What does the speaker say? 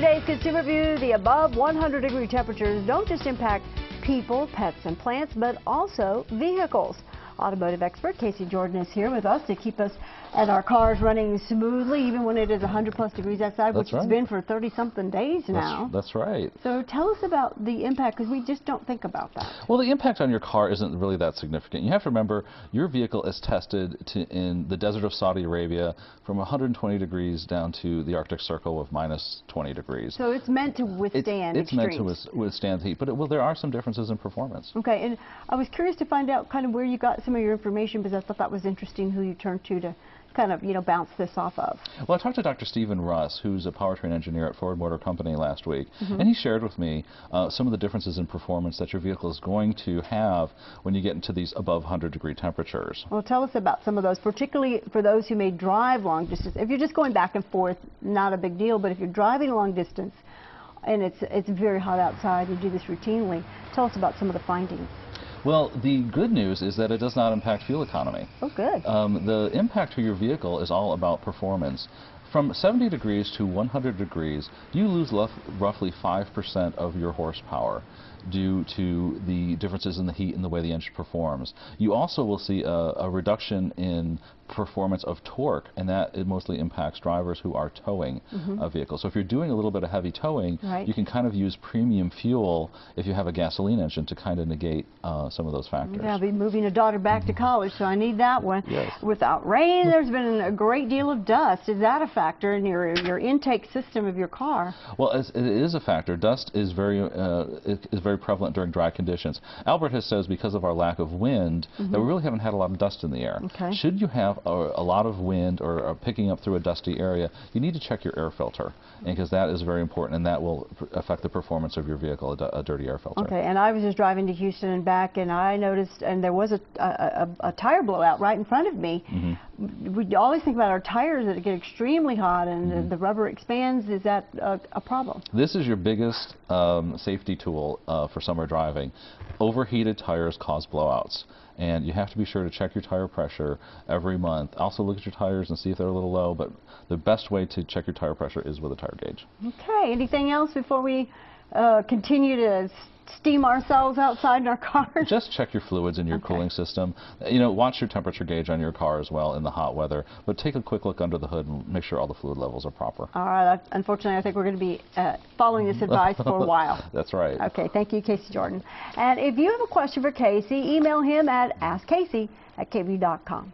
today's Consumer View, the above 100-degree temperatures don't just impact people, pets, and plants, but also vehicles. Automotive expert Casey Jordan is here with us to keep us and our cars running smoothly, even when it is 100-plus degrees outside, which it's been for 30-something days now. That's right. So tell us about the impact, because we just don't think about that. Well, the impact on your car isn't really that significant. You have to remember, your vehicle is tested in the desert of Saudi Arabia from 120 degrees down to the Arctic Circle of minus 20 degrees. So it's meant to withstand It's meant to extremes. withstand the heat, but there are some differences in performance. Okay, and I was curious to find out kind of where you got some of your information, because I thought that was interesting, who you turned to kind of, bounce this off of. Well, I talked to Dr. Stephen Russ, who's a powertrain engineer at Ford Motor Company last week, and he shared with me some of the differences in performance that your vehicle is going to have when you get into these above 100-degree temperatures. Well, tell us about some of those, particularly for those who may drive long distance. If you're just going back and forth, not a big deal, but if you're driving a long distance and it's very hot outside, you do this routinely, tell us about some of the findings. Well, the good news is that it does not impact fuel economy. Oh, good. The impact to your vehicle is all about performance. From 70 degrees to 100 degrees, you lose roughly 5% of your horsepower due to the differences in the heat and the way the engine performs. You also will see a reduction in performance of torque, and that it mostly impacts drivers who are towing a vehicle. So if you're doing a little bit of heavy towing, you can kind of use premium fuel if you have a gasoline engine to kind of negate some of those factors. Yeah, I'll be moving a daughter back to college, so I need that one. Yes. Without rain, there's been a great deal of dust. Is that a factor in your intake system of your car? Well, it is a factor. Dust is very prevalent during dry conditions. Albert has says because of our lack of wind that we really haven't had a lot of dust in the air. Okay. Should you have a lot of wind or picking up through a dusty area, you need to check your air filter, because that is very important, and that will affect the performance of your vehicle, a dirty air filter. Okay, and I was just driving to Houston and back, and I noticed, and there was a tire blowout right in front of me. We always think about our tires that get extremely hot and the rubber expands. Is that a problem? This is your biggest safety tool for summer driving. Overheated tires cause blowouts, and you have to be sure to check your tire pressure every month. Also look at your tires and see if they're a little low, but the best way to check your tire pressure is with a tire gauge. Okay, anything else before we continue to steam ourselves outside in our cars? Just check your fluids in your cooling system. Watch your temperature gauge on your car as well in the hot weather, but take a quick look under the hood and make sure all the fluid levels are proper. All right, unfortunately I think we're going to be following this advice for a while. That's right. Okay, thank you, Casey Jordan. And if you have a question for Casey, email him at askcasey@kb.com.